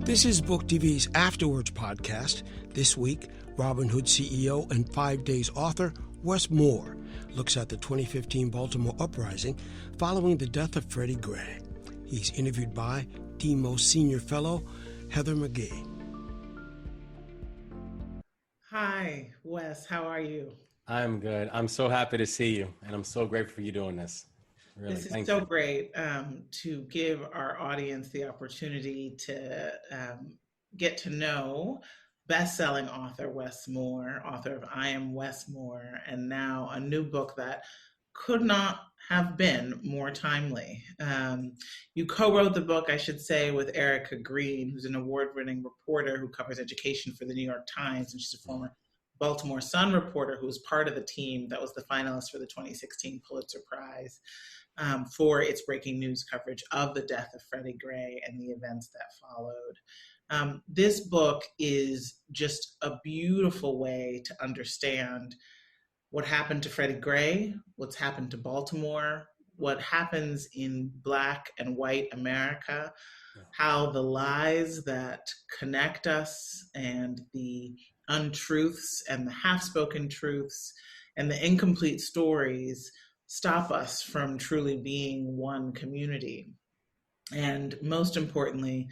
This is Book TV's Afterwards podcast. This week, Hood CEO and 5 Days author Wes Moore looks at the 2015 Baltimore uprising following the death of Freddy Gray. He's interviewed by DEMO's senior fellow, Heather McGhee. Hi, Wes. How are you? I'm good. I'm so happy to see you, and I'm so grateful for you doing this. Really, This is thank so you. great to give our audience the opportunity to get to know best-selling author Wes Moore, author of I Am Wes Moore, and now a new book that could not have been more timely. You co-wrote the book, I should say, with Erica Green, who's an award-winning reporter who covers education for the New York Times, and she's a former Baltimore Sun reporter who was part of the team that was the finalist for the 2016 Pulitzer Prize for its breaking news coverage of the death of Freddy Gray and the events that followed. This book is just a beautiful way to understand what happened to Freddy Gray, what's happened to Baltimore, what happens in Black and white America, how the lies that connect us and the untruths and the half-spoken truths and the incomplete stories stop us from truly being one community. And most importantly,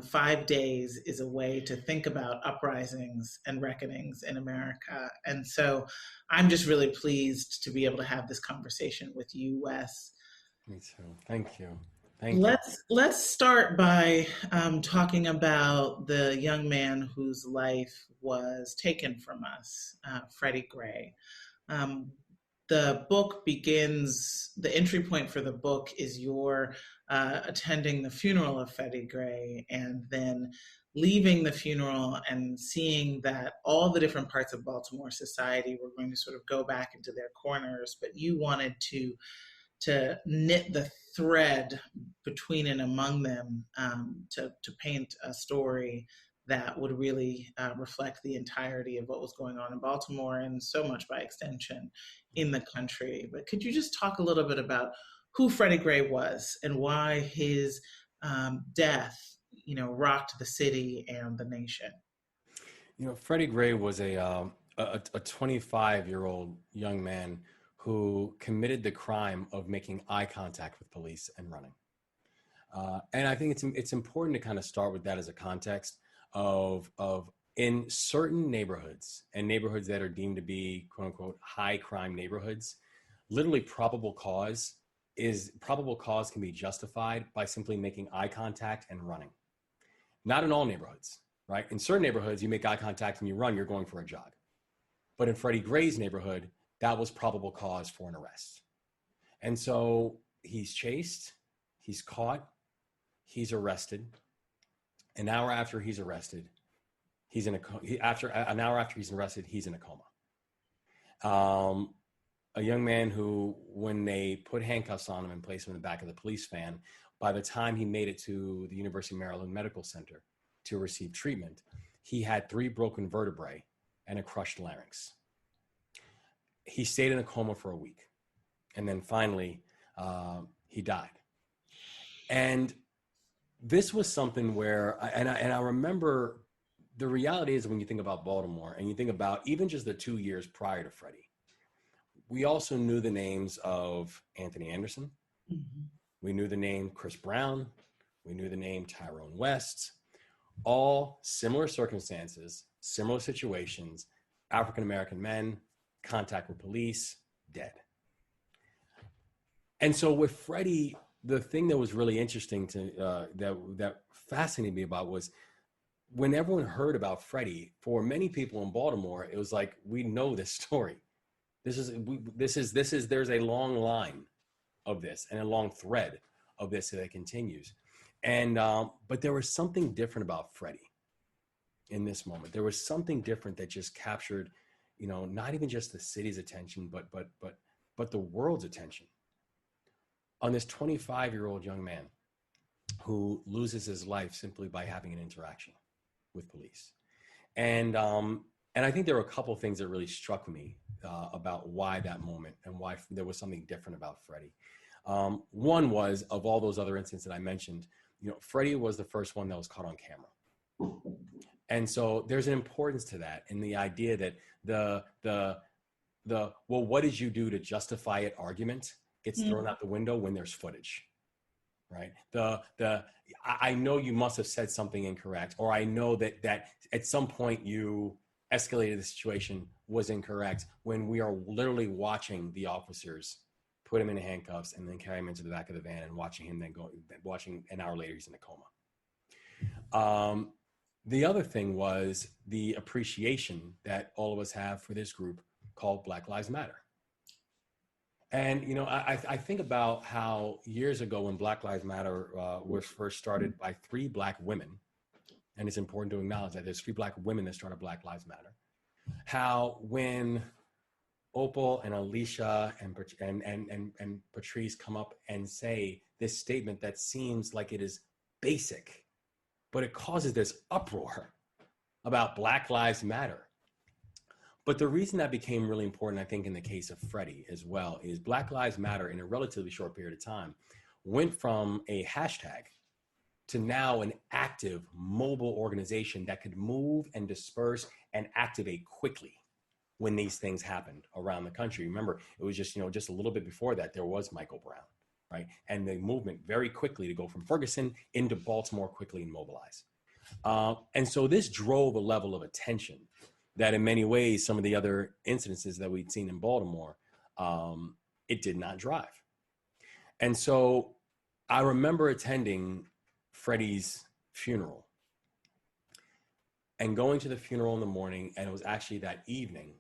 5 days is a way to think about uprisings and reckonings in America. And so I'm just really pleased to be able to have this conversation with you, Wes. Me too. Thank you. Let's start by talking about the young man whose life was taken from us, Freddy Gray. The book begins, the entry point for the book is your attending the funeral of Freddy Gray and then leaving the funeral and seeing that all the different parts of Baltimore society were going to sort of go back into their corners, but you wanted to knit the thread between and among them to paint a story that would really reflect the entirety of what was going on in Baltimore and so much by extension in the country. But could you just talk a little bit about who Freddy Gray was and why his death, rocked the city and the nation? Freddy Gray was a 25-year-old young man who committed the crime of making eye contact with police and running. And I think it's important to kind of start with that as a context of in certain neighborhoods and neighborhoods that are deemed to be quote unquote high crime neighborhoods, literally probable cause can be justified by simply making eye contact and running. Not in all neighborhoods, right? In certain neighborhoods, you make eye contact and you run, you're going for a jog. But in Freddy Gray's neighborhood, that was probable cause for an arrest. And so he's chased, he's caught, he's arrested. An hour after he's arrested, he's in a coma. A young man who, when they put handcuffs on him and placed him in the back of the police van, by the time he made it to the University of Maryland Medical Center to receive treatment, he had 3 broken vertebrae and a crushed larynx. He stayed in a coma for a week, and then finally he died. And this was something where, I remember, the reality is when you think about Baltimore and you think about even just the 2 years prior to Freddy, we also knew the names of Anthony Anderson. Mm-hmm. We knew the name Chris Brown. We knew the name Tyrone West. All similar circumstances, similar situations, African-American men, contact with police, dead. And so with Freddy, the thing that was really interesting that fascinated me about was when everyone heard about Freddy, for many people in Baltimore, it was like, we know this story. There's a long line of this and a long thread of this that continues. And, but there was something different about Freddy in this moment. There was something different that just captured, not even just the city's attention, but the world's attention on this 25-year-old young man who loses his life simply by having an interaction with police. And I think there were a couple of things that really struck me about why that moment and why there was something different about Freddy. One was, of all those other incidents that I mentioned, Freddy was the first one that was caught on camera. And so there's an importance to that, in the idea that the well, what did you do to justify it argument gets thrown out the window when there's footage, right? I know you must have said something incorrect, or I know that at some point you escalated the situation was incorrect, when we are literally watching the officers put him in handcuffs and then carry him into the back of the van, and watching an hour later he's in a coma. The other thing was the appreciation that all of us have for this group called Black Lives Matter. And, you know, I think about how years ago, when Black Lives Matter was first started by 3 Black women, and it's important to acknowledge that there's 3 Black women that started Black Lives Matter, how when Opal and Alicia and Patrice come up and say this statement that seems like it is basic, but it causes this uproar about Black Lives Matter. But the reason that became really important, I think, in the case of Freddie as well, is Black Lives Matter, in a relatively short period of time, went from a hashtag to now an active mobile organization that could move and disperse and activate quickly when these things happened around the country. Remember, it was just a little bit before that, there was Michael Brown, right? And the movement very quickly to go from Ferguson into Baltimore quickly and mobilize. And so this drove a level of attention that in many ways, some of the other incidences that we'd seen in Baltimore, it did not drive. And so I remember attending Freddie's funeral and going to the funeral in the morning. And it was actually that evening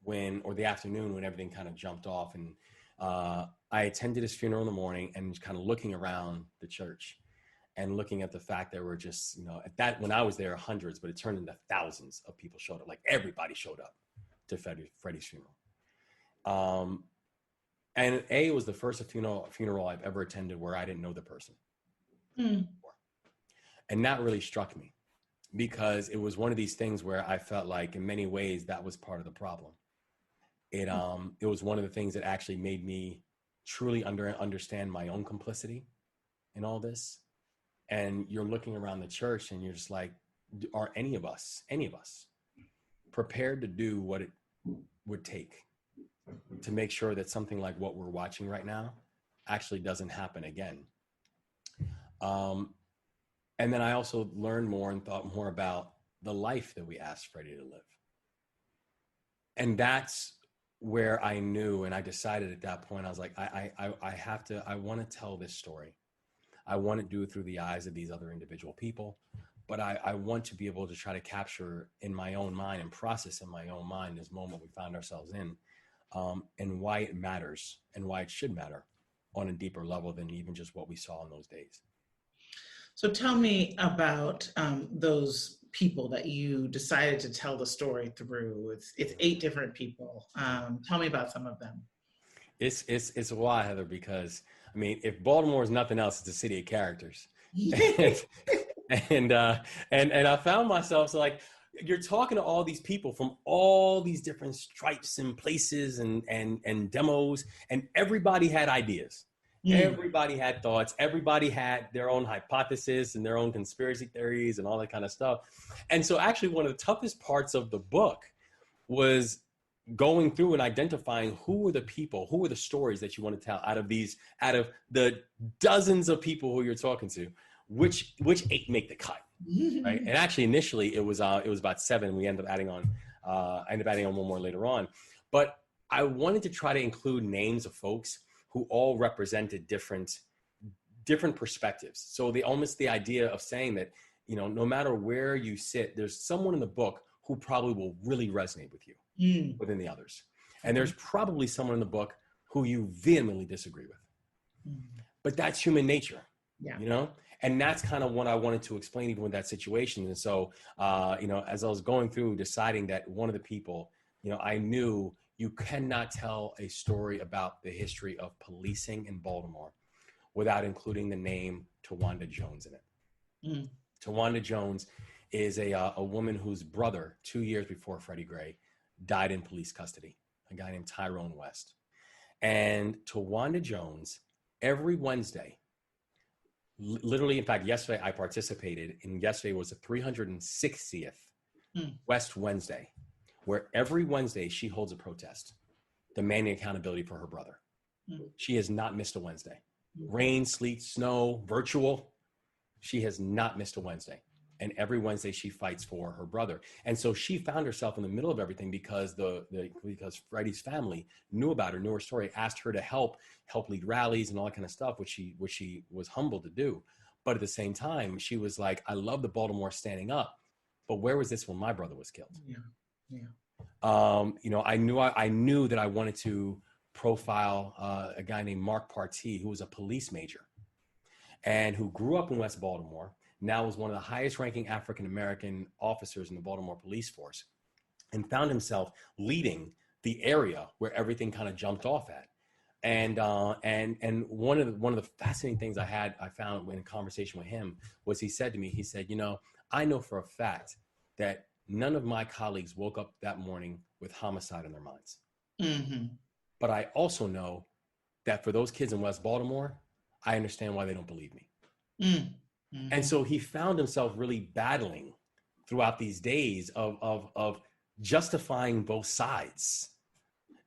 or the afternoon, when everything kind of jumped off. And I attended his funeral in the morning and kind of looking around the church and looking at the fact there were just, when I was there, hundreds, but it turned into thousands of people showed up. Like, everybody showed up to Freddie's funeral. And it was the first funeral I've ever attended where I didn't know the person. And that really struck me, because it was one of these things where I felt like in many ways that was part of the problem. It was one of the things that actually made me truly understand my own complicity in all this. And you're looking around the church and you're just like, are any of us prepared to do what it would take to make sure that something like what we're watching right now actually doesn't happen again? And then I also learned more and thought more about the life that we asked Freddie to live. And that's where I knew, and I decided at that point, I was like, I want to tell this story. I want to do it through the eyes of these other individual people, but I want to be able to try to capture in my own mind and process in my own mind this moment we found ourselves in, and why it matters and why it should matter on a deeper level than even just what we saw in those days. So tell me about those people that you decided to tell the story through. It's 8 different people. Tell me about some of them. It's a while, Heather, because I mean, if Baltimore is nothing else, it's a city of characters. and I found myself, so like, you're talking to all these people from all these different stripes and places and demos, and everybody had ideas. Everybody had thoughts. Everybody had their own hypothesis and their own conspiracy theories and all that kind of stuff. And so actually one of the toughest parts of the book was going through and identifying who were the people, who were the stories that you want to tell out of the dozens of people who you're talking to, which 8 make the cut, right? And actually initially it was about 7. We ended up adding on one more later on. But I wanted to try to include names of folks who all represented different perspectives. So the idea of saying that, no matter where you sit, there's someone in the book who probably will really resonate with you within the others. And there's probably someone in the book who you vehemently disagree with. But that's human nature, And that's kind of what I wanted to explain even with that situation. And so, as I was going through deciding that one of the people, I knew you cannot tell a story about the history of policing in Baltimore without including the name Tawanda Jones in it. Tawanda Jones is a woman whose brother, 2 years before Freddy Gray, died in police custody, a guy named Tyrone West. And Tawanda Jones, every Wednesday, Literally, in fact, yesterday I participated, and yesterday was the 360th West Wednesday, where every Wednesday she holds a protest demanding accountability for her brother. She has not missed a Wednesday. Rain, sleet, snow, virtual. She has not missed a Wednesday. And every Wednesday she fights for her brother. And so she found herself in the middle of everything because because Freddie's family knew about her, knew her story, asked her to help lead rallies and all that kind of stuff, which she was humbled to do. But at the same time, she was like, I love the Baltimore standing up, but where was this when my brother was killed? I knew that I wanted to profile a guy named Mark Partee, who was a police major and who grew up in West Baltimore, now is one of the highest ranking African-American officers in the Baltimore police force, and found himself leading the area where everything kind of jumped off at. And one of the fascinating things I found in a conversation with him was he said to me, I know for a fact that none of my colleagues woke up that morning with homicide in their minds. Mm-hmm. But I also know that for those kids in West Baltimore, I understand why they don't believe me. Mm-hmm. And so he found himself really battling throughout these days of justifying both sides,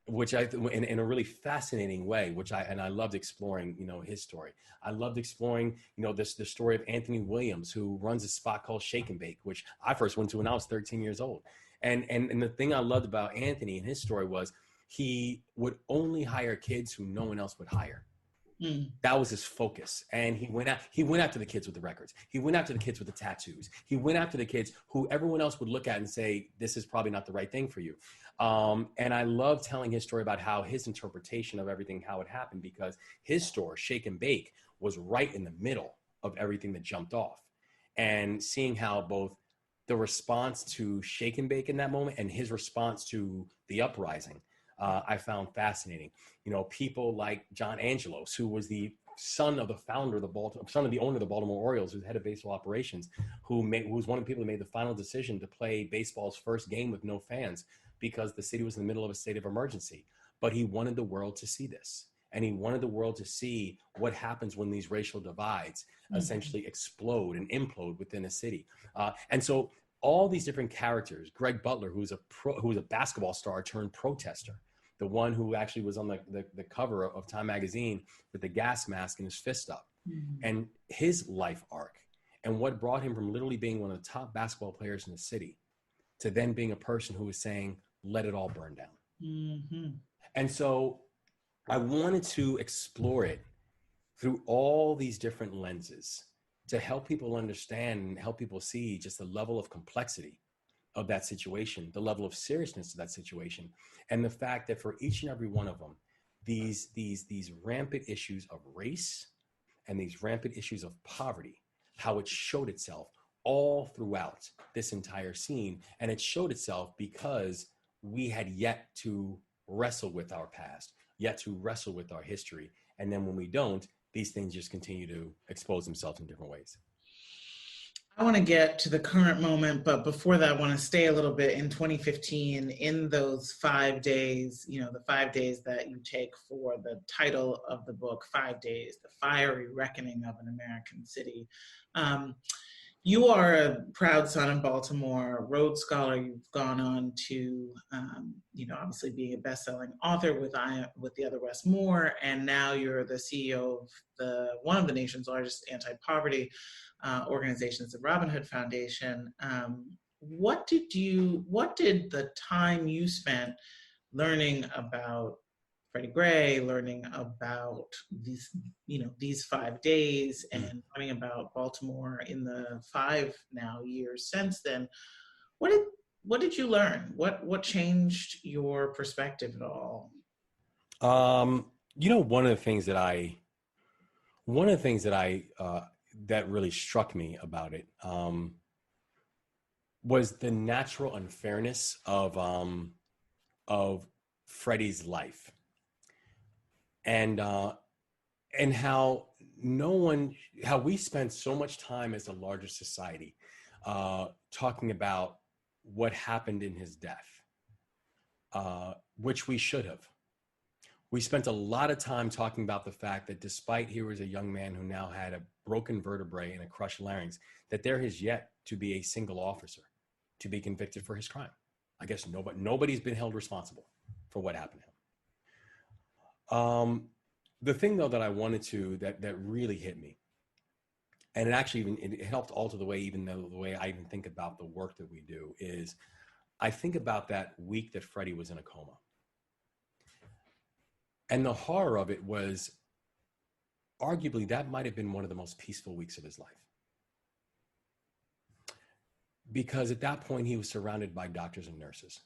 which in a really fascinating way, I loved exploring, his story. I loved exploring, the story of Anthony Williams, who runs a spot called Shake and Bake, which I first went to when I was 13 years old. And the thing I loved about Anthony and his story was he would only hire kids who no one else would hire. That was his focus. And he went after the kids with the records. He went after the kids with the tattoos. He went after the kids who everyone else would look at and say, this is probably not the right thing for you. And I love telling his story about how his interpretation of everything, how it happened, because his store, Shake and Bake, was right in the middle of everything that jumped off. And seeing how both the response to Shake and Bake in that moment and his response to the uprising, I found fascinating. People like John Angelos, who was the son of the owner of the Baltimore Orioles, who's head of baseball operations, who was one of the people who made the final decision to play baseball's first game with no fans because the city was in the middle of a state of emergency. But he wanted the world to see this. And he wanted the world to see what happens when these racial divides essentially explode and implode within a city. And so all these different characters, Greg Butler, who's a basketball star turned protester, the one who actually was on the cover of Time magazine with the gas mask and his fist up, and his life arc, and what brought him from literally being one of the top basketball players in the city to then being a person who was saying, let it all burn down. Mm-hmm. And so I wanted to explore it through all these different lenses to help people understand and help people see just the level of complexity of that situation, the level of seriousness of that situation, and the fact that for each and every one of them, these rampant issues of race and these rampant issues of poverty, how it showed itself all throughout this entire scene. And it showed itself because we had yet to wrestle with our past, yet to wrestle with our history. And then when we don't, these things just continue to expose themselves in different ways. I want to get to the current moment, but before that, I want to stay a little bit in 2015 in those 5 days, the 5 days that you take for the title of the book, 5 Days, The Fiery Reckoning of an American City. You are a proud son of Baltimore, Rhodes Scholar. You've gone on to, obviously being a best-selling author with the other Wes Moore, and now you're the CEO of one of the nation's largest anti-poverty organizations, the Robin Hood Foundation. What did the time you spent learning about Freddy Gray, learning about these 5 days, and learning about Baltimore in the 5 now years since then, what did you learn? What changed your perspective at all? One of the things that really struck me about it was the natural unfairness of Freddie's life, and how we spend so much time as a larger society talking about what happened in his death, which we should have. We spent a lot of time talking about the fact that despite he was a young man who now had a broken vertebrae and a crushed larynx, that there has yet to be a single officer to be convicted for his crime. I guess nobody's been held responsible for what happened to him. The thing, though, that I wanted to, that really hit me, and it actually it helped alter the way, even though the way I even think about the work that we do, is I think about that week that Freddy was in a coma. And the horror of it was, arguably, that might have been one of the most peaceful weeks of his life. Because at that point, he was surrounded by doctors and nurses.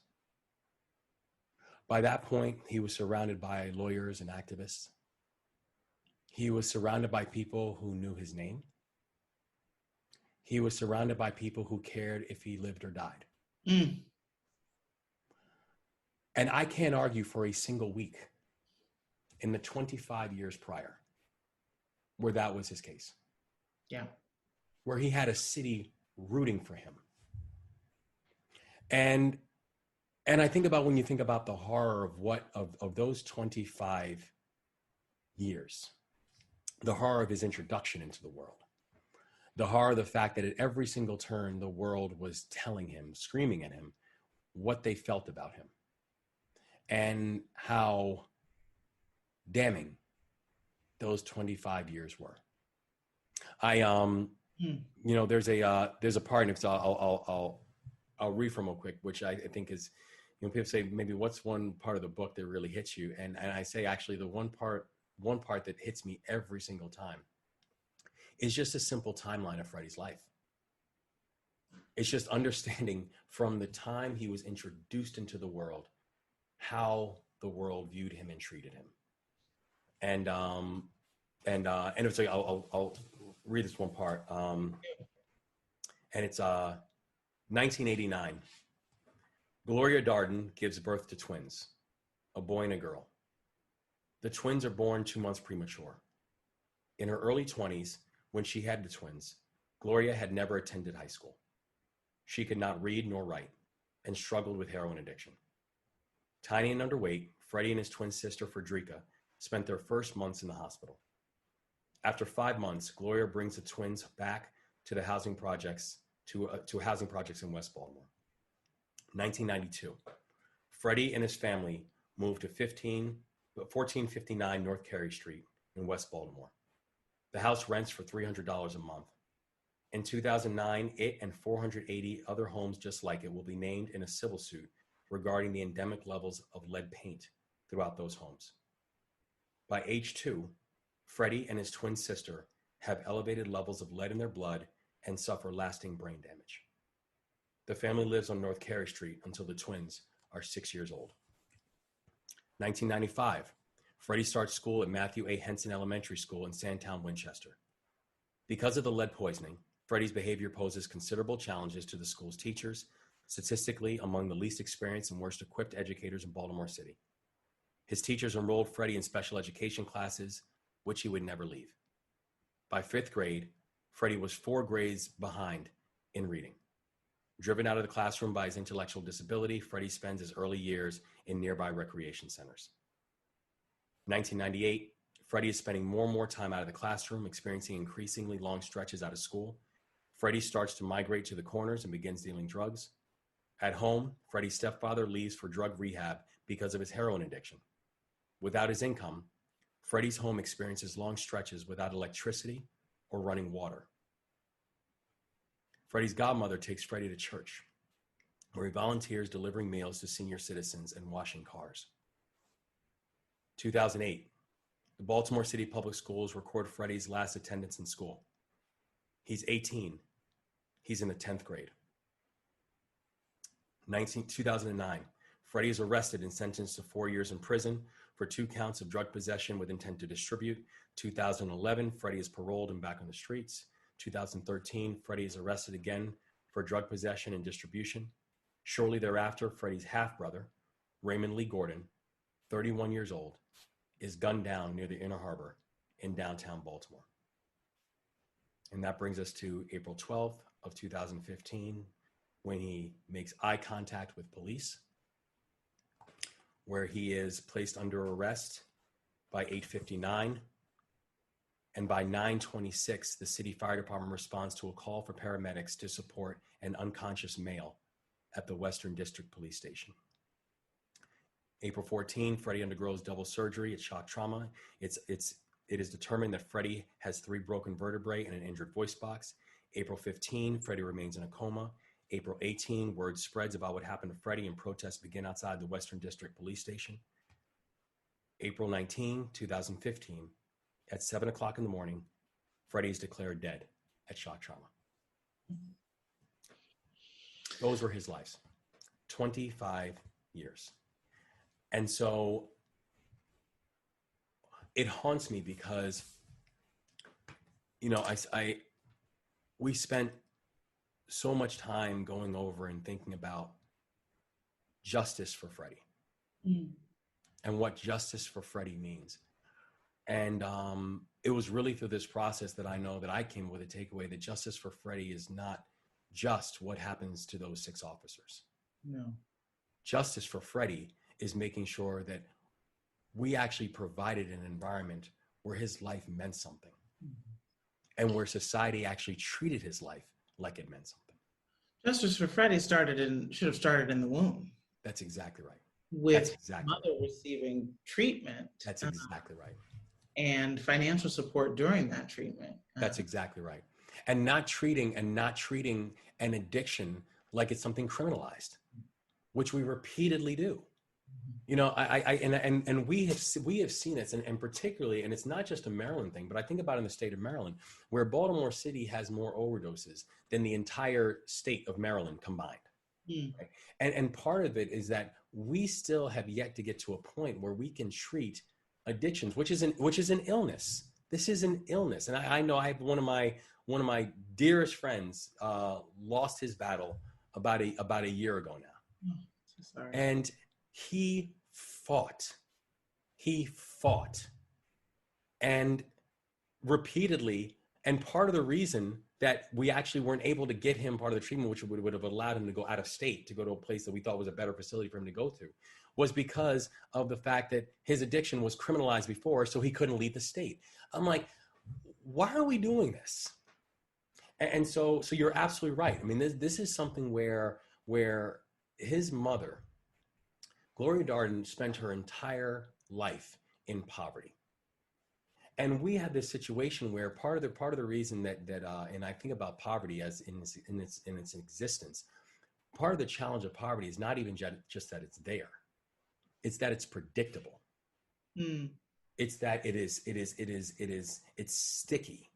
By that point, he was surrounded by lawyers and activists. He was surrounded by people who knew his name. He was surrounded by people who cared if he lived or died. Mm. And I can't argue for a single week in the 25 years prior where that was his case. Yeah. Where he had a city rooting for him. And I think about, when you think about the horror of those 25 years, the horror of his introduction into the world, the horror of the fact that at every single turn, the world was telling him, screaming at him, what they felt about him, and how damning those 25 years were. There's a part, and I'll read from real quick, which I think is, people say, maybe what's one part of the book that really hits you? And I say, actually, the one part that hits me every single time is just a simple timeline of Freddy's life. It's just understanding from the time he was introduced into the world, how the world viewed him and treated him. And it's like, I'll read this one part. And it's 1989. Gloria Darden gives birth to twins, a boy and a girl. The twins are born 2 months premature. In her early 20s, when she had the twins, Gloria had never attended high school. She could not read nor write and struggled with heroin addiction. Tiny and underweight, Freddy and his twin sister, Frederica, spent their first months in the hospital. After 5 months, Gloria brings the twins back to the housing projects, to housing projects in West Baltimore. 1992, Freddy and his family moved to 1459 North Carey Street in West Baltimore. The house rents for $300 a month. In 2009, it and 480 other homes just like it will be named in a civil suit regarding the endemic levels of lead paint throughout those homes. By age 2, Freddy and his twin sister have elevated levels of lead in their blood and suffer lasting brain damage. The family lives on North Carey Street until the twins are 6 years old. 1995, Freddy starts school at Matthew A. Henson Elementary School in Sandtown, Winchester. Because of the lead poisoning, Freddy's behavior poses considerable challenges to the school's teachers, statistically among the least experienced and worst equipped educators in Baltimore City. His teachers enrolled Freddy in special education classes, which he would never leave. By 5th grade, Freddy was 4 grades behind in reading. Driven out of the classroom by his intellectual disability, Freddy spends his early years in nearby recreation centers. 1998, Freddy is spending more and more time out of the classroom, experiencing increasingly long stretches out of school. Freddy starts to migrate to the corners and begins dealing drugs. At home, Freddy's stepfather leaves for drug rehab because of his heroin addiction. Without his income, Freddy's home experiences long stretches without electricity or running water. Freddy's godmother takes Freddy to church, where he volunteers delivering meals to senior citizens and washing cars. 2008, the Baltimore City Public Schools record Freddy's last attendance in school. He's 18. He's in the 10th grade. 2009, Freddy is arrested and sentenced to 4 years in prison for 2 counts of drug possession with intent to distribute. 2011, Freddy is paroled and back on the streets. 2013, Freddy is arrested again for drug possession and distribution. Shortly thereafter, Freddy's half-brother, Raymond Lee Gordon, 31 years old, is gunned down near the Inner Harbor in downtown Baltimore. And that brings us to April 12th of 2015, when he makes eye contact with police, where he is placed under arrest by 8:59. And by 9:26, the city fire department responds to a call for paramedics to support an unconscious male at the Western District Police Station. April 14, Freddie undergoes double surgery at shock trauma. It is determined that Freddie has 3 broken vertebrae and an injured voice box. April 15, Freddie remains in a coma. April 18, word spreads about what happened to Freddie and protests begin outside the Western District Police Station. April 19, 2015, at 7 o'clock in the morning, Freddie is declared dead at shock trauma. Those were his lives, 25 years. And so it haunts me because, you know, we spent so much time going over and thinking about justice for Freddie and what justice for Freddie means. And it was really through this process that I know that I came with a takeaway that justice for Freddie is not just what happens to those 6 officers. No. Justice for Freddie is making sure that we actually provided an environment where his life meant something and where society actually treated his life like it meant something. Justice for Freddie should have started in the womb. That's exactly right. With mother receiving treatment. That's exactly right. And financial support during that treatment. That's exactly right. And not treating an addiction like it's something criminalized, which we repeatedly do. You know, and we have seen this, and particularly, and it's not just a Maryland thing, but I think about in the state of Maryland, where Baltimore City has more overdoses than the entire state of Maryland combined. Right? And part of it is that we still have yet to get to a point where we can treat addictions, which is an illness. This is an illness, and I know I have one of my dearest friends lost his battle about a year ago now, so sorry. And he fought, and repeatedly. And part of the reason that we actually weren't able to get him part of the treatment, which would have allowed him to go out of state, to go to a place that we thought was a better facility for him to go to, was because of the fact that his addiction was criminalized before, so he couldn't leave the state. I'm like, why are we doing this? And so you're absolutely right. I mean, this is something where his mother, Gloria Darden, spent her entire life in poverty. And we had this situation where part of the reason that and I think about poverty as in its existence, part of the challenge of poverty is not even just that it's there. It's that it's predictable. It's that it's sticky.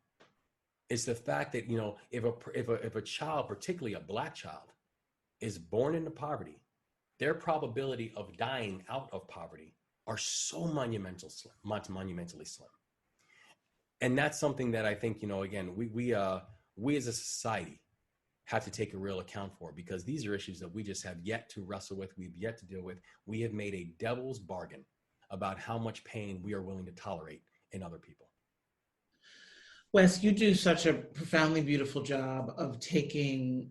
It's the fact that, you know, if a child, particularly a Black child, is born into poverty, their probability of dying out of poverty are so monumentally slim. And that's something that I think, you know, again, we as a society have to take a real account for, because these are issues that we just have yet to wrestle with. We've yet to deal with. We have made a devil's bargain about how much pain we are willing to tolerate in other people. Wes, you do such a profoundly beautiful job of taking,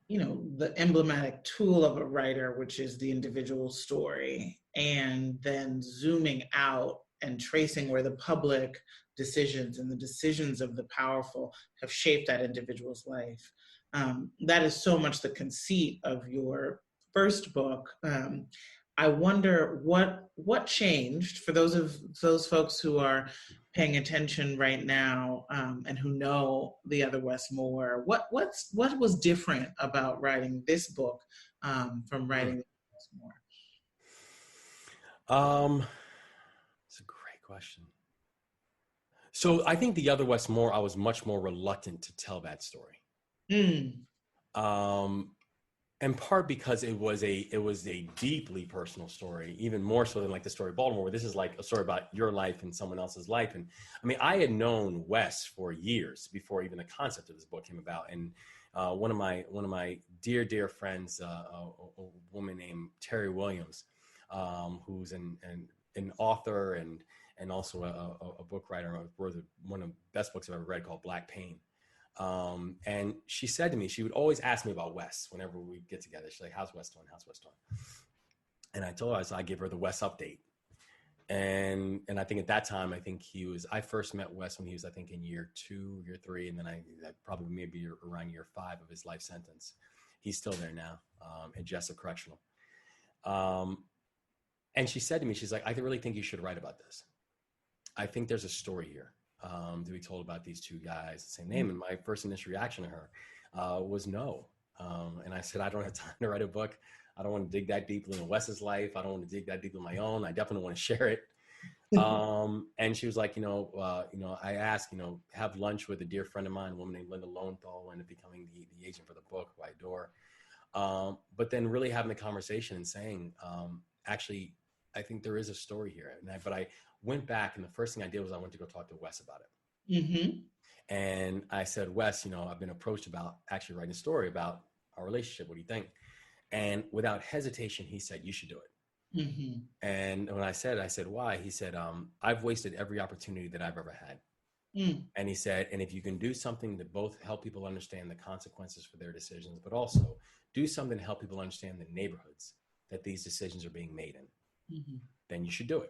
you know, the emblematic tool of a writer, which is the individual story, and then zooming out and tracing where the public decisions and the decisions of the powerful have shaped that individual's life. That is so much the conceit of your first book. I wonder what changed for those folks who are paying attention right now and who know the other Wes Moore. What was different about writing this book from writing Wes Moore? It's a great question. So I think the other Wes Moore, I was much more reluctant to tell that story. In part because it was a deeply personal story, even more so than like the story of Baltimore, where this is like a story about your life and someone else's life. And I mean, I had known Wes for years before even the concept of this book came about. And one of my dear friends, a woman named Terry Williams, who's an author and also a book writer, one of the best books I've ever read, called Black Pain. And she said to me, she would always ask me about Wes whenever we get together. She's like, how's Wes doing? And I told her, I'd give her the Wes update. And I think at that time, I first met Wes when he was, I think, in year 2, year 3, and then I probably maybe around year 5 of his life sentence. He's still there now, at Jessup Correctional. And she said to me, she's like, I really think you should write about this. I think there's a story here to be told about these two guys, the same name. And my first initial reaction to her was no. And I said, I don't have time to write a book. I don't want to dig that deeply in Wes's life. I don't want to dig that deeply in my own. I definitely want to share it. And she was like, I asked, have lunch with a dear friend of mine, a woman named Linda Lowenthal, ended up becoming the agent for the book, who I adore. But then really having the conversation and saying, actually, I think there is a story here. But I went back, and the first thing I did was I went to go talk to Wes about it. Mm-hmm. And I said, Wes, I've been approached about actually writing a story about our relationship. What do you think? And without hesitation, he said, you should do it. Mm-hmm. And when I said, why? He said, I've wasted every opportunity that I've ever had. Mm. And he said, and if you can do something to both help people understand the consequences for their decisions, but also do something to help people understand the neighborhoods that these decisions are being made in, mm-hmm. then you should do it.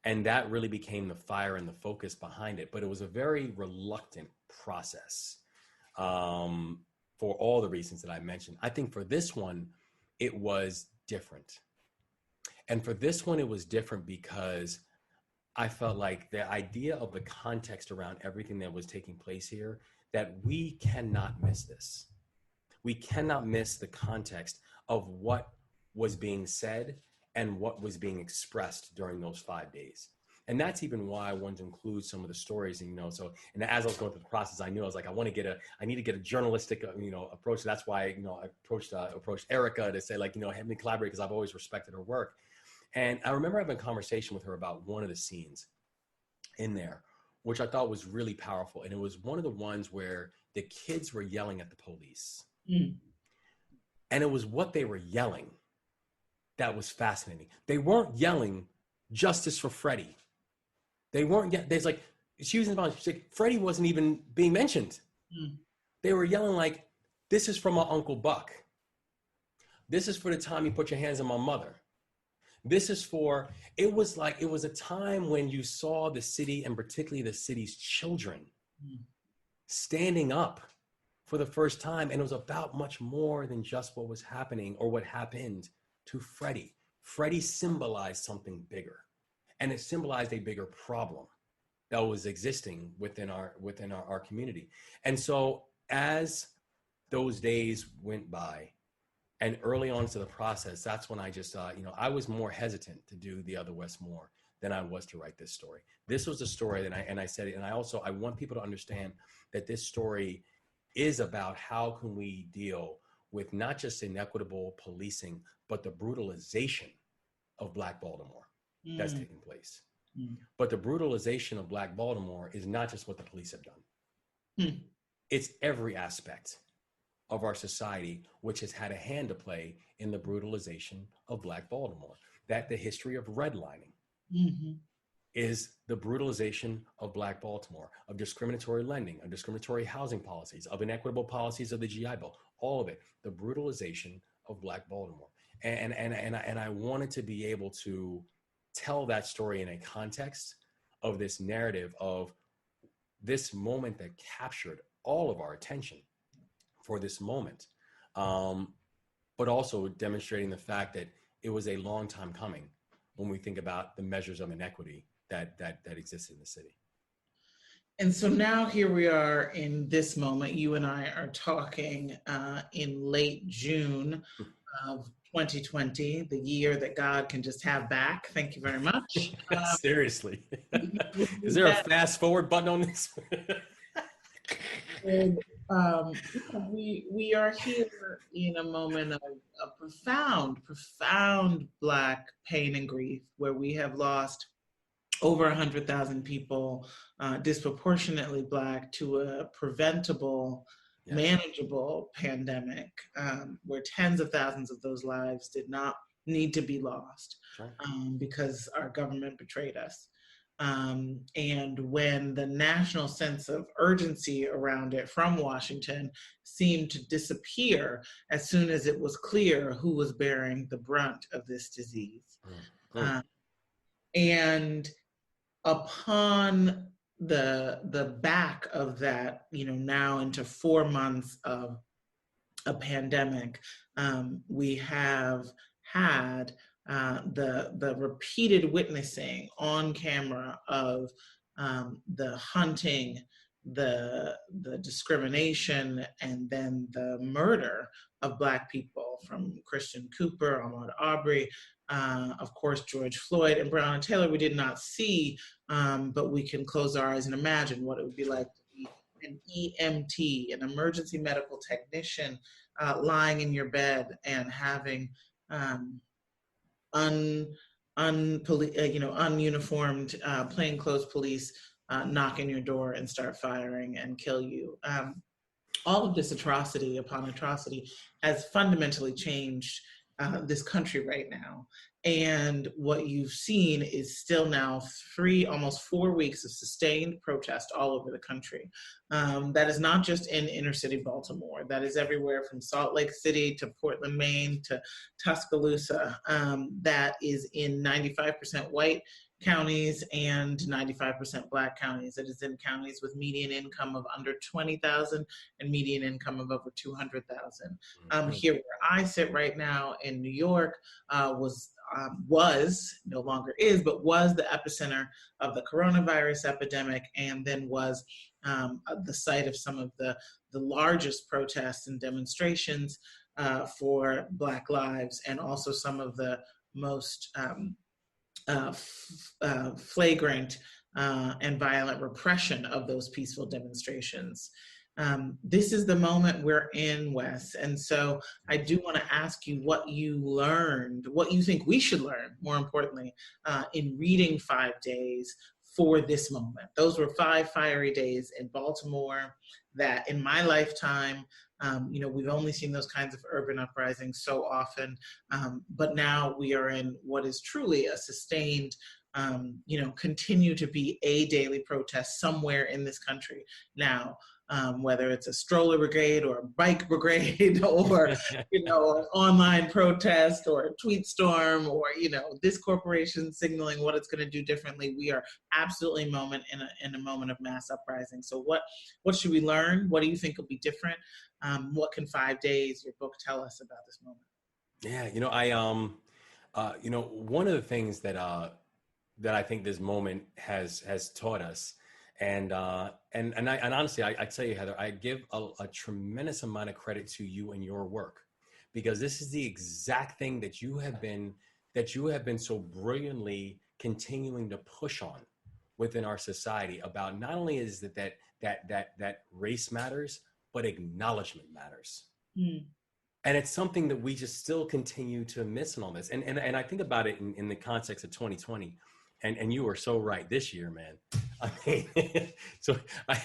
And that really became the fire and the focus behind it. But it was a very reluctant process for all the reasons that I mentioned. I think for this one, it was different. And for this one, it was different because I felt like the idea of the context around everything that was taking place here, that we cannot miss this. We cannot miss the context of what was being said and what was being expressed during those 5 days. And that's even why I wanted to include some of the stories, and and as I was going through the process, I knew I was like, I need to get a journalistic, approach. That's why, I approached Erica to say, like, have me collaborate, because I've always respected her work. And I remember having a conversation with her about one of the scenes in there, which I thought was really powerful. And it was one of the ones where the kids were yelling at the police. Mm. And it was what they were yelling that was fascinating. They weren't yelling justice for Freddie. They weren't there's like, she was like, Freddie wasn't even being mentioned. Mm. They were yelling like, this is from my Uncle Buck. This is for the time you put your hands on my mother. This is for, it was a time when you saw the city, and particularly the city's children, standing up for the first time. And it was about much more than just what was happening or what happened to Freddie. Freddie symbolized something bigger, and it symbolized a bigger problem that was existing within our community. And so as those days went by, and early on into the process, that's when I just, I was more hesitant to do the other Wes Moore than I was to write this story. This was a story that I said it, and I want people to understand that this story is about how can we deal with not just inequitable policing, but the brutalization of Black Baltimore that's taking place. Mm. But the brutalization of Black Baltimore is not just what the police have done. Mm. It's every aspect of our society which has had a hand to play in the brutalization of Black Baltimore. That the history of redlining is the brutalization of Black Baltimore, of discriminatory lending, of discriminatory housing policies, of inequitable policies of the GI Bill, all of it, the brutalization of Black Baltimore. And I wanted to be able to tell that story in a context of this narrative of this moment that captured all of our attention for this moment, but also demonstrating the fact that it was a long time coming when we think about the measures of inequity that existed in the city. And so now here we are in this moment. You and I are talking in late June of 2020, the year that God can just have back. Thank you very much. Seriously. Is there a fast forward button on this? And, we are here in a moment of profound Black pain and grief, where we have lost over 100,000 people, disproportionately Black, to a preventable, manageable pandemic, where tens of thousands of those lives did not need to be lost, because our government betrayed us. And when the national sense of urgency around it from Washington seemed to disappear as soon as it was clear who was bearing the brunt of this disease. And upon the back of that, now into 4 months of a pandemic, we have had the repeated witnessing on camera of the hunting, the discrimination, and then the murder of Black people, from Christian Cooper, Ahmaud Arbery, of course, George Floyd, and Breonna Taylor. We did not see, but we can close our eyes and imagine what it would be like to be an EMT, an emergency medical technician, lying in your bed and having ununiformed, plainclothes police knock on your door and start firing and kill you. All of this atrocity upon atrocity has fundamentally changed this country right now. And what you've seen is still now almost 4 weeks of sustained protest all over the country. That is not just in inner city Baltimore. That is everywhere from Salt Lake City to Portland, Maine to Tuscaloosa. That is in 95% white counties and 95% Black counties. It is in counties with median income of under 20,000 and median income of over 200,000. Here where I sit right now in New York was no longer is, but was the epicenter of the coronavirus epidemic, and then was the site of some of the largest protests and demonstrations for Black lives, and also some of the most flagrant and violent repression of those peaceful demonstrations. This is the moment we're in, Wes. And so I do want to ask you what you learned, what you think we should learn, more importantly, in reading 5 days for this moment. Those were 5 fiery days in Baltimore that in my lifetime, we've only seen those kinds of urban uprisings so often, but now we are in what is truly a sustained, continue to be a daily protest somewhere in this country now. Whether it's a stroller brigade or a bike brigade or, an online protest or a tweet storm or, this corporation signaling what it's going to do differently. We are absolutely in a moment of mass uprising. So what should we learn? What do you think will be different? What can 5 days, your book, tell us about this moment? Yeah, one of the things that I think this moment has taught us. And honestly, I tell you, Heather, I give a tremendous amount of credit to you and your work, because this is the exact thing that you have been so brilliantly continuing to push on within our society about. Not only is that race matters, but acknowledgement matters. Mm. And it's something that we just still continue to miss in all this. And I think about it in the context of 2020. And you were so right this year, man. I mean, so I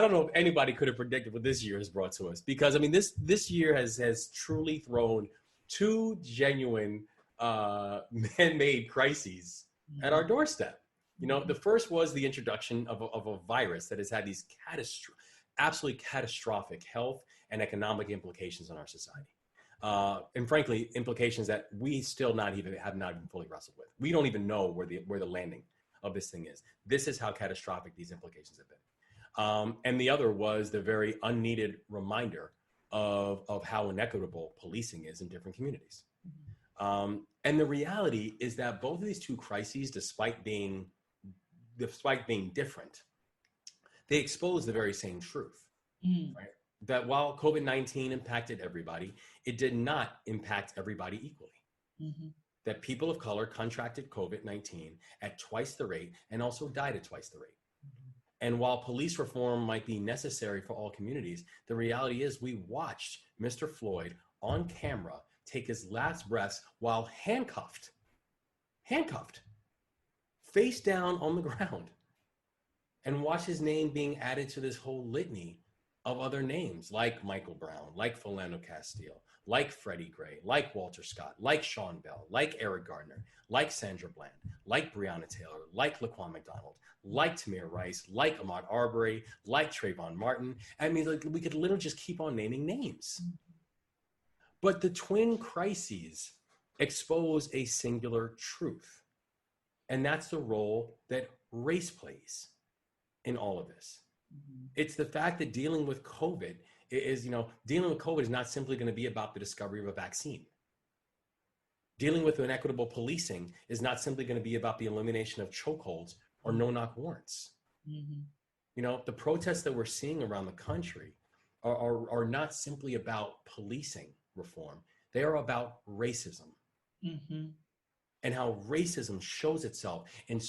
don't know if anybody could have predicted what this year has brought to us, because I mean, this year has truly thrown 2 genuine man-made crises at our doorstep. The first was the introduction of a virus that has had these absolutely catastrophic health and economic implications on our society. And frankly, implications that we still have not even fully wrestled with. We don't even know where the landing of this thing is. This is how catastrophic these implications have been. And the other was the very unneeded reminder of how inequitable policing is in different communities. And the reality is that both of these 2 crises, despite being different, they expose the very same truth, right? That while COVID-19 impacted everybody, it did not impact everybody equally. Mm-hmm. That people of color contracted COVID-19 at twice the rate and also died at twice the rate. Mm-hmm. And while police reform might be necessary for all communities, the reality is we watched Mr. Floyd on camera take his last breaths while handcuffed, face down on the ground, and watch his name being added to this whole litany of other names like Michael Brown, like Philando Castile, like Freddy Gray, like Walter Scott, like Sean Bell, like Eric Gardner, like Sandra Bland, like Breonna Taylor, like Laquan McDonald, like Tamir Rice, like Ahmaud Arbery, like Trayvon Martin. I mean, we could literally just keep on naming names. But the twin crises expose a singular truth. And that's the role that race plays in all of this. It's the fact that dealing with COVID is not simply going to be about the discovery of a vaccine. Dealing with inequitable policing is not simply going to be about the elimination of chokeholds or no-knock warrants. The protests that we're seeing around the country are not simply about policing reform. They are about racism. And how racism shows itself in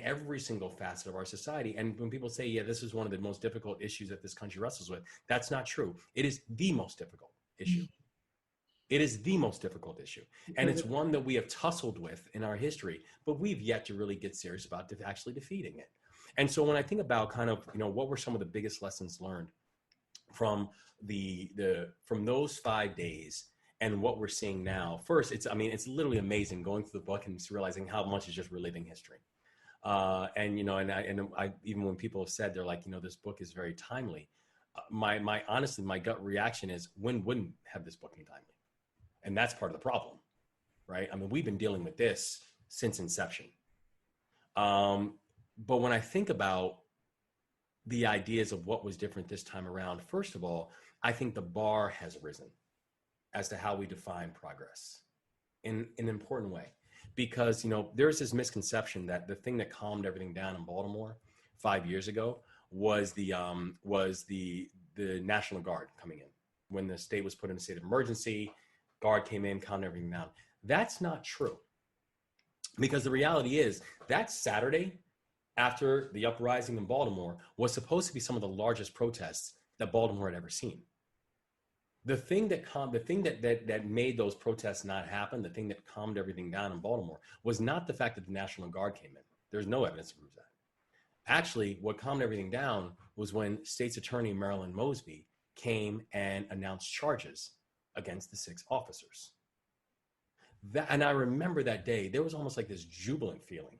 every single facet of our society. And when people say, yeah, this is one of the most difficult issues that this country wrestles with, that's not true. It is the most difficult issue. It is the most difficult issue. And it's one that we have tussled with in our history, but we've yet to really get serious about actually defeating it. And so when I think about what were some of the biggest lessons learned from from those 5 days and what we're seeing now, first, it's literally amazing going through the book and just realizing how much is just reliving history. I even when people have said, they're like, this book is very timely. Honestly, my gut reaction is, when wouldn't have this book been timely? And that's part of the problem, right? I mean, we've been dealing with this since inception. But when I think about the ideas of what was different this time around, first of all, I think the bar has risen as to how we define progress in an important way. Because, there's this misconception that the thing that calmed everything down in Baltimore 5 years ago was the National Guard coming in. When the state was put in a state of emergency, Guard came in, calmed everything down. That's not true. Because the reality is that Saturday after the uprising in Baltimore was supposed to be some of the largest protests that Baltimore had ever seen. The thing that made those protests not happen, the thing that calmed everything down in Baltimore, was not the fact that the National Guard came in. There's no evidence to prove that. Actually, what calmed everything down was when State's Attorney Marilyn Mosby came and announced charges against the 6 officers. And I remember that day, there was almost like this jubilant feeling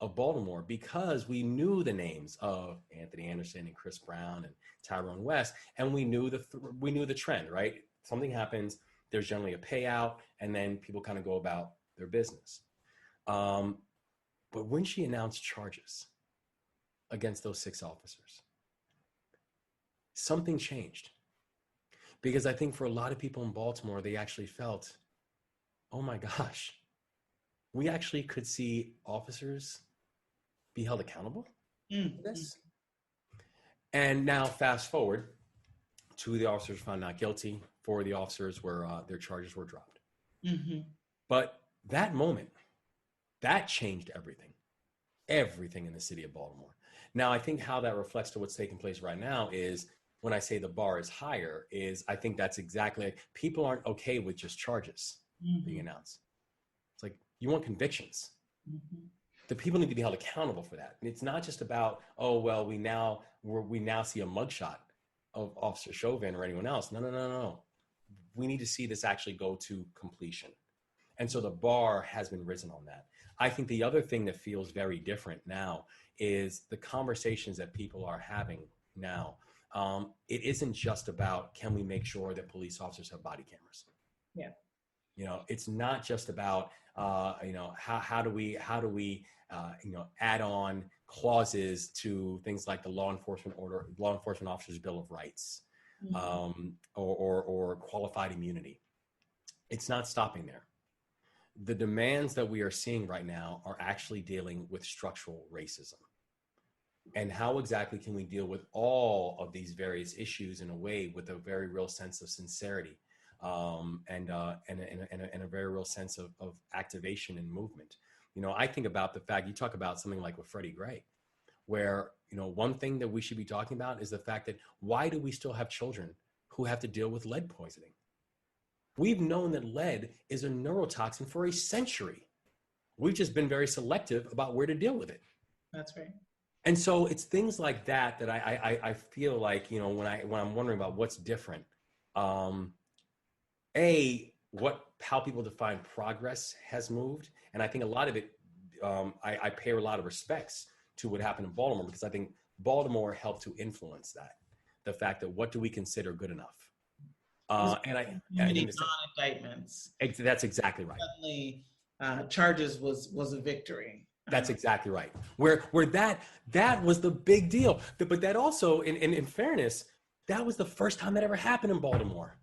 of Baltimore, because we knew the names of Anthony Anderson and Chris Brown and Tyrone West, and we knew the trend, right? Something happens, there's generally a payout, and then people kind of go about their business. But when she announced charges against those 6 officers, something changed. Because I think for a lot of people in Baltimore, they actually felt, oh my gosh, we actually could see officers be held accountable for this. And now fast forward, 2 of the officers found not guilty, 4 of the officers were their charges were dropped. But that moment, that changed everything in the city of Baltimore. Now, I think how that reflects to what's taking place right now is, when I say the bar is higher, is I think that's exactly, people aren't okay with just charges being announced. It's like, you want convictions. The people need to be held accountable for that. And it's not just about, oh, well, we now see a mugshot of Officer Chauvin or anyone else. No. We need to see this actually go to completion. And so the bar has been risen on that. I think the other thing that feels very different now is the conversations that people are having now. It isn't just about, can we make sure that police officers have body cameras? Yeah. It's not just about, how do we add on clauses to things like the law enforcement officers' Bill of Rights, or qualified immunity. It's not stopping there. The demands that we are seeing right now are actually dealing with structural racism. And how exactly can we deal with all of these various issues in a way with a very real sense of sincerity, and a very real sense of activation and movement? I think about the fact, you talk about something like with Freddy Gray, where, one thing that we should be talking about is the fact that, why do we still have children who have to deal with lead poisoning? We've known that lead is a neurotoxin for a century. We've just been very selective about where to deal with it. That's right. And so it's things like that I feel like, when I'm wondering about what's different, how people define progress has moved. And I think a lot of it, I pay a lot of respects to what happened in Baltimore, because I think Baltimore helped to influence that. The fact that, what do we consider good enough? I many think non-indictments. that's exactly right. Suddenly, charges was a victory. That's exactly right. Where that was the big deal. But that also, in fairness, that was the first time that ever happened in Baltimore.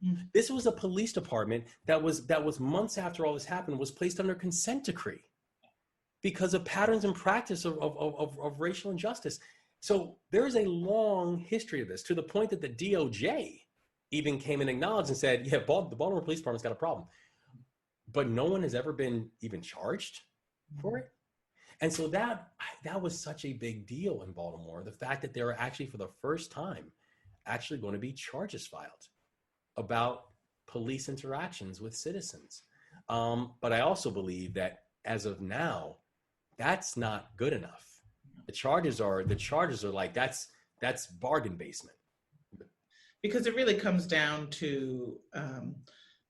Mm. This was a police department that was months after all this happened was placed under consent decree because of patterns and practice of racial injustice. So there is a long history of this, to the point that the DOJ even came and acknowledged and said, yeah, the Baltimore Police Department's got a problem. But no one has ever been even charged for it. And so that was such a big deal in Baltimore, the fact that there are actually, for the first time, actually going to be charges filed about police interactions with citizens. But I also believe that as of now, that's not good enough. The charges are like, that's bargain basement. Because it really comes down to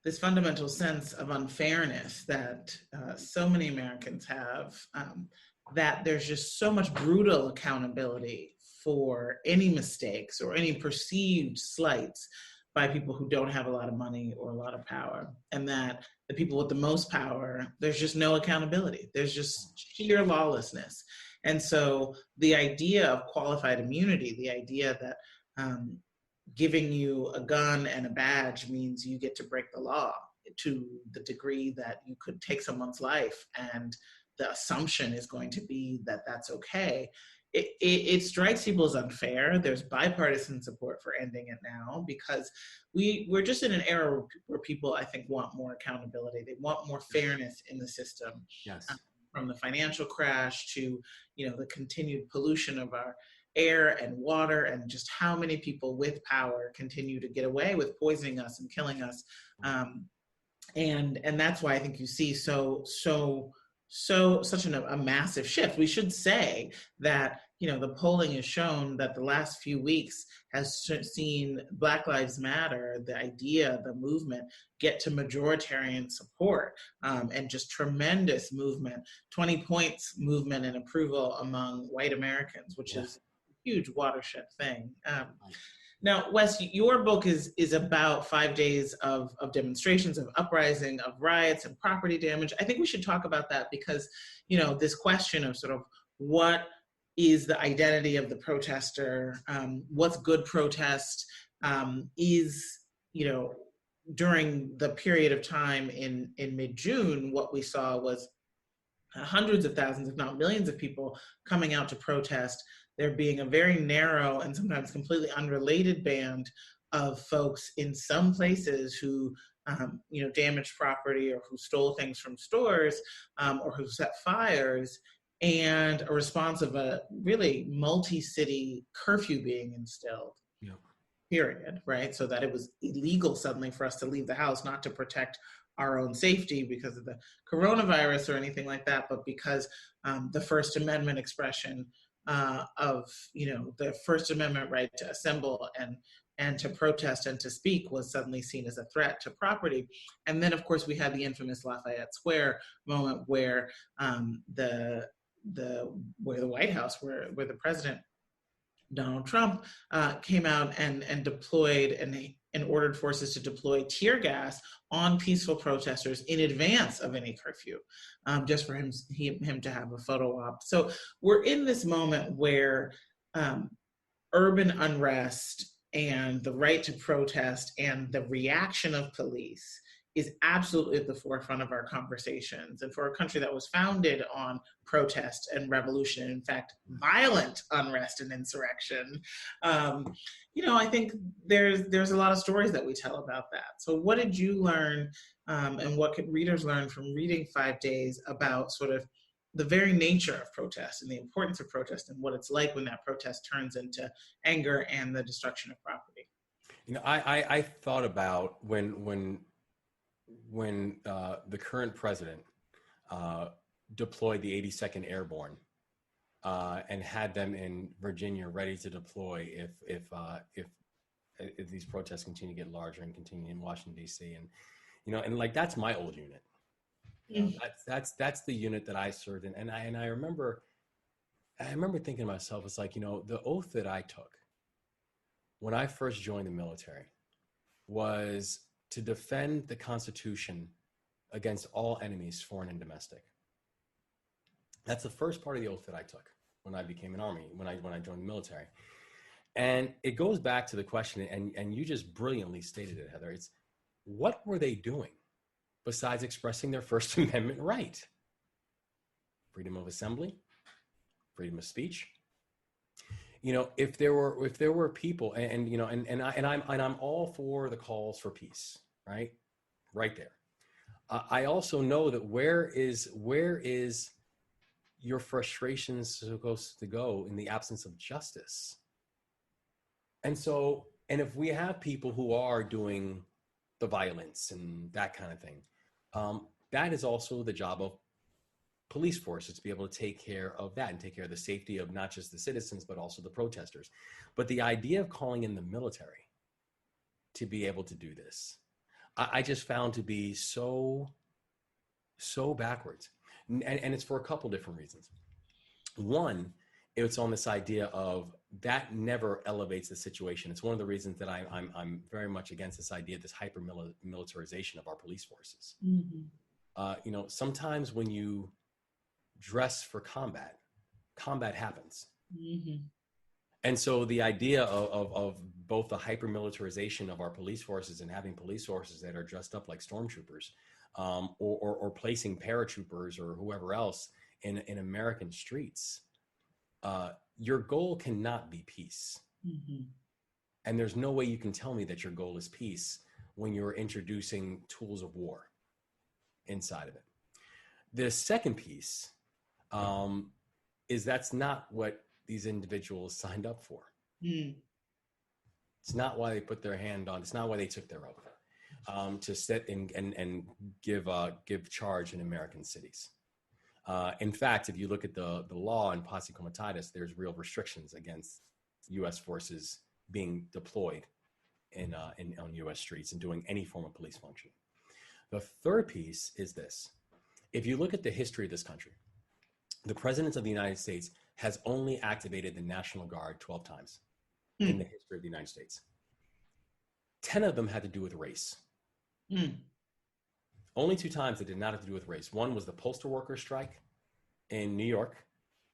this fundamental sense of unfairness that so many Americans have, that there's just so much brutal accountability for any mistakes or any perceived slights by people who don't have a lot of money or a lot of power, and that the people with the most power, there's just no accountability. There's just sheer lawlessness. And so the idea of qualified immunity, the idea that giving you a gun and a badge means you get to break the law to the degree that you could take someone's life, and the assumption is going to be that that's okay. It strikes people as unfair. There's bipartisan support for ending it now because we're just in an era where people, I think, want more accountability. They want more fairness in the system. Yes. From the financial crash to, the continued pollution of our air and water, and just how many people with power continue to get away with poisoning us and killing us. And that's why I think you see such a massive shift. We should say that, the polling has shown that the last few weeks has seen Black Lives Matter, the idea, the movement, get to majoritarian support, and just tremendous movement, 20 points movement and approval among white Americans, which is a huge watershed thing. Now, Wes, your book is about 5 days of demonstrations, of uprising, of riots and property damage. I think we should talk about that because, this question of sort of what is the identity of the protester, what's good protest, is, during the period of time in mid-June, what we saw was hundreds of thousands, if not millions of people coming out to protest. There being a very narrow and sometimes completely unrelated band of folks in some places who, damaged property or who stole things from stores, or who set fires, and a response of a really multi-city curfew being instilled. Yeah. Period, right? So that it was illegal suddenly for us to leave the house, not to protect our own safety because of the coronavirus or anything like that, but because the First Amendment expression of the First Amendment right to assemble and to protest and to speak was suddenly seen as a threat to property. And then, of course, we had the infamous Lafayette Square moment where the White House, where the president Donald Trump came out and deployed and ordered forces to deploy tear gas on peaceful protesters in advance of any curfew, just for him to have a photo op. So we're in this moment where urban unrest and the right to protest and the reaction of police is absolutely at the forefront of our conversations. And for a country that was founded on protest and revolution, in fact, violent unrest and insurrection, I think there's a lot of stories that we tell about that. So what did you learn, and what could readers learn from reading 5 days about sort of the very nature of protest and the importance of protest and what it's like when that protest turns into anger and the destruction of property? I thought about when the current president deployed the 82nd Airborne and had them in Virginia ready to deploy if these protests continue to get larger and continue in Washington D.C. and like that's my old unit. That's the unit that I served in, and I remember thinking to myself, it's like the oath that I took when I first joined the military was to defend the Constitution against all enemies, foreign and domestic. That's the first part of the oath that I took when I became an Army, when I joined the military. And it goes back to the question, and you just brilliantly stated it, Heather. It's, what were they doing besides expressing their First Amendment right? Freedom of assembly, freedom of speech. You know, if there were people, and you know, and I'm all for the calls for peace, right there. I also know that where is your frustrations supposed to go in the absence of justice? And so, and if we have people who are doing the violence and that kind of thing, that is also the job of police forces to be able to take care of that and take care of the safety of not just the citizens, but also the protesters. But the idea of calling in the military to be able to do this, I just found to be so backwards. And it's for a couple different reasons. One, it's on this idea of that never elevates the situation. It's one of the reasons that I'm very much against this idea, this hyper militarization of our police forces. Mm-hmm. You know, sometimes when you dress for combat happens. Mm-hmm. And so the idea of both the hyper militarization of our police forces and having police forces that are dressed up like stormtroopers, or placing paratroopers or whoever else in American streets, your goal cannot be peace. Mm-hmm. And there's no way you can tell me that your goal is peace when you're introducing tools of war inside of it. The second piece is that's not what these individuals signed up for. Mm. It's not why they put their hand on, it's not why they took their oath to sit and give charge in American cities. In fact, if you look at the law in Posse Comitatus, there's real restrictions against U.S. forces being deployed on U.S. streets and doing any form of police function. The third piece is this. If you look at the history of this country, the President of the United States has only activated the National Guard 12 times in the history of the United States. 10 of them had to do with race. Only 2 times that did not have to do with race. One was the postal workers strike in New York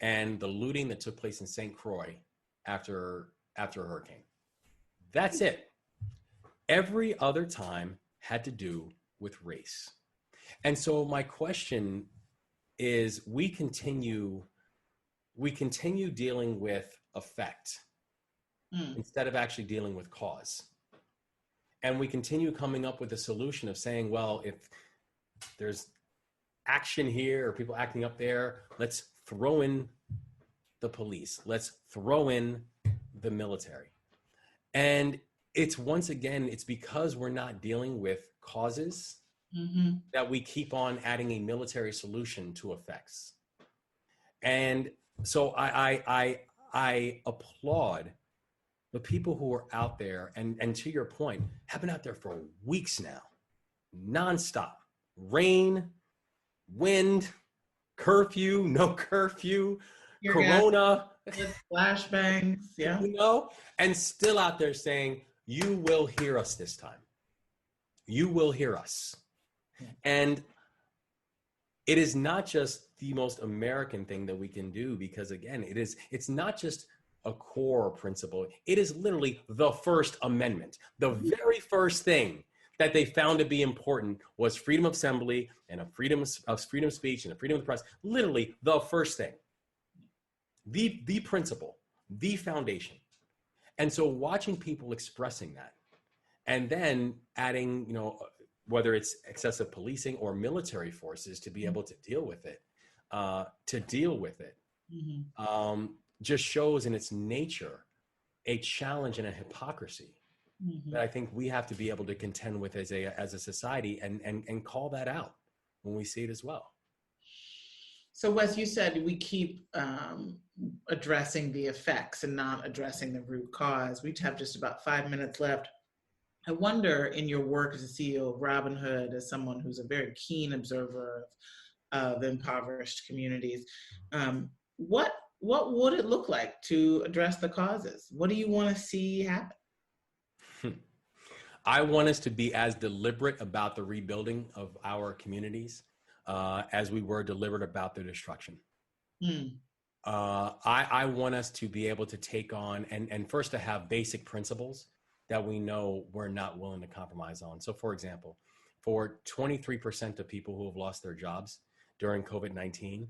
and the looting that took place in St. Croix after a hurricane. That's it. Every other time had to do with race. And so my question is, we continue dealing with effect instead of actually dealing with cause. And we continue coming up with a solution of saying, well, if there's action here or people acting up there, let's throw in the police. Let's throw in the military. And it's, once again, it's because we're not dealing with causes that we keep on adding a military solution to effects. And so I applaud the people who are out there, and to your point, have been out there for weeks now, nonstop. Rain, wind, curfew, no curfew, Corona, flashbangs, yeah. You know, and still out there saying, you will hear us this time. You will hear us. And it is not just the most American thing that we can do, because again, it's not just a core principle. It is literally the First Amendment. The very first thing that they found to be important was freedom of assembly and a freedom of speech and a freedom of the press. Literally the first thing, the principle, the foundation. And so watching people expressing that and then adding, you know, whether it's excessive policing or military forces to be able to deal with it, just shows in its nature a challenge and a hypocrisy that I think we have to be able to contend with as a society and call that out when we see it as well. So Wes, you said we keep addressing the effects and not addressing the root cause. We have just about 5 minutes left. I wonder, in your work as a CEO of Robin Hood, as someone who's a very keen observer of impoverished communities, what would it look like to address the causes? What do you want to see happen? I want us to be as deliberate about the rebuilding of our communities as we were deliberate about their destruction. Mm. I want us to be able to take on and first to have basic principles that we know we're not willing to compromise on. So, for example, for 23% of people who have lost their jobs during COVID-19,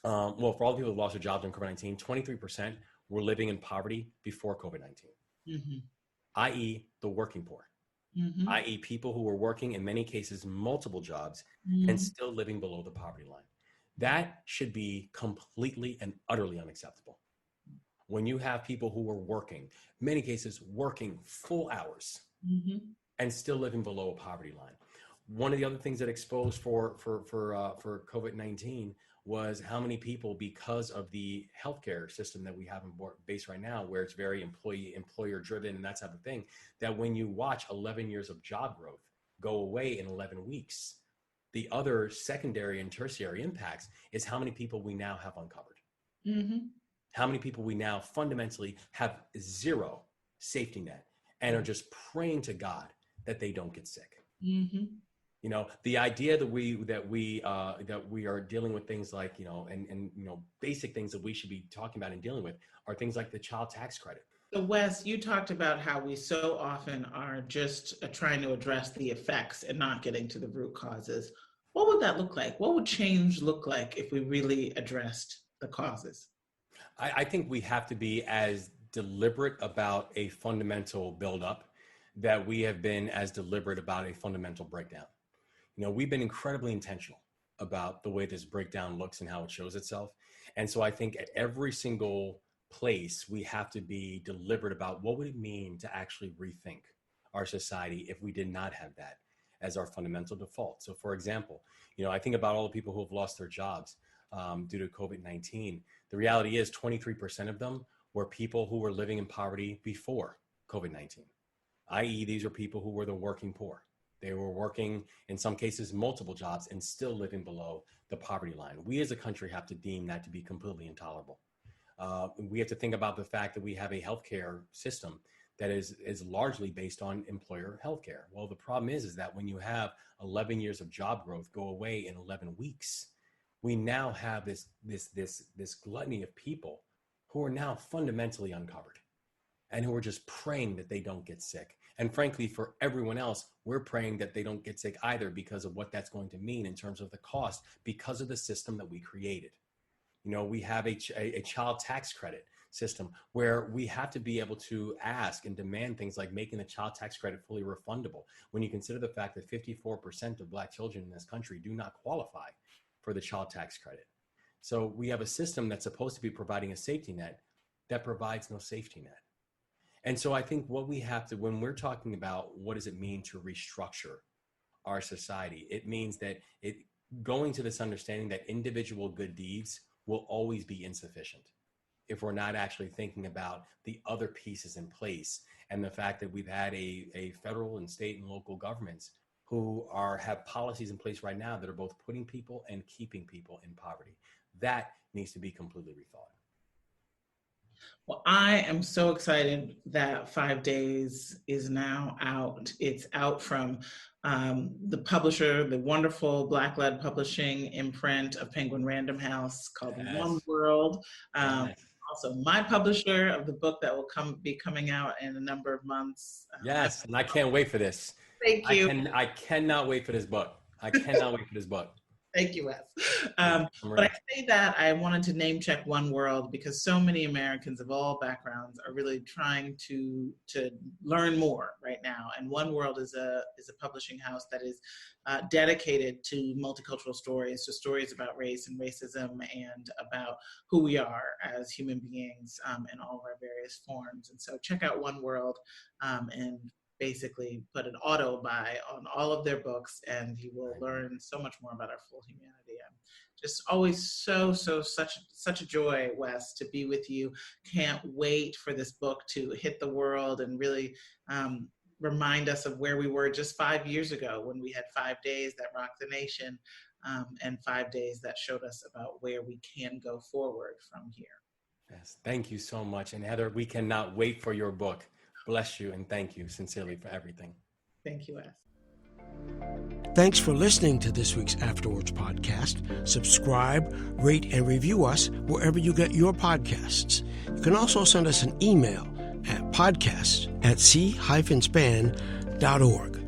well, for all the people who have lost their jobs during COVID-19, 23% were living in poverty before COVID-19, Mm-hmm. i.e., the working poor, Mm-hmm. i.e., people who were working in many cases multiple jobs Mm-hmm. and still living below the poverty line. That should be completely and utterly unacceptable. When you have people who are working, many cases working full hours, Mm-hmm. and still living below a poverty line. One of the other things that exposed for COVID-19 was how many people, because of the healthcare system that we have in base right now, where it's very employer driven and that type of thing, that when you watch 11 years of job growth go away in 11 weeks, the other secondary and tertiary impacts is how many people we now have uncovered. Mm-hmm. How many people we now fundamentally have zero safety net and are just praying to God that they don't get sick. Mm-hmm. You know, the idea that we are dealing with things like, and basic things that we should be talking about and dealing with are things like the child tax credit. So Wes, you talked about how we so often are just trying to address the effects and not getting to the root causes. What would that look like? What would change look like if we really addressed the causes? I think we have to be as deliberate about a fundamental buildup that we have been as deliberate about a fundamental breakdown. We've been incredibly intentional about the way this breakdown looks and how it shows itself. And so I think at every single place, we have to be deliberate about what would it mean to actually rethink our society if we did not have that as our fundamental default. So for example, I think about all the people who have lost their jobs due to COVID-19. The reality is 23% of them were people who were living in poverty before COVID-19, i.e. these are people who were the working poor. They were working, in some cases, multiple jobs and still living below the poverty line. We as a country have to deem that to be completely intolerable. We have to think about the fact that we have a healthcare system that is largely based on employer healthcare. Well, the problem is that when you have 11 years of job growth go away in 11 weeks, we now have this gluttony of people who are now fundamentally uncovered and who are just praying that they don't get sick. And frankly, for everyone else, we're praying that they don't get sick either because of what that's going to mean in terms of the cost because of the system that we created. We have a child tax credit system where we have to be able to ask and demand things like making the child tax credit fully refundable. When you consider the fact that 54% of Black children in this country do not qualify for the child tax credit. So we have a system that's supposed to be providing a safety net that provides no safety net. And so I think what we have to, when we're talking about what does it mean to restructure our society, it means that going to this understanding that individual good deeds will always be insufficient if we're not actually thinking about the other pieces in place and the fact that we've had a federal and state and local governments who have policies in place right now that are both putting people and keeping people in poverty. That needs to be completely rethought. Well, I am so excited that 5 Days is now out. It's out from the publisher, the wonderful Black-led publishing imprint of Penguin Random House called One World. Yes. Also, my publisher of the book that will be coming out in a number of months. Yes, and I can't wait for this. Thank you. I cannot wait for this book. I cannot wait for this book. Thank you, Wes. But I say that I wanted to name check One World because so many Americans of all backgrounds are really trying to learn more right now. And One World is a publishing house that is dedicated to multicultural stories, to stories about race and racism and about who we are as human beings in all of our various forms. And so check out One World and basically put an auto buy on all of their books and you will learn so much more about our full humanity. I'm just always such a joy, Wes, to be with you. Can't wait for this book to hit the world and really remind us of where we were just 5 years ago when we had 5 days that rocked the nation and 5 days that showed us about where we can go forward from here. Yes, thank you so much. And Heather, we cannot wait for your book. Bless you, and thank you sincerely for everything. Thank you, Wes. Thanks for listening to this week's Afterwards podcast. Subscribe, rate, and review us wherever you get your podcasts. You can also send us an email at podcast@c-span.org.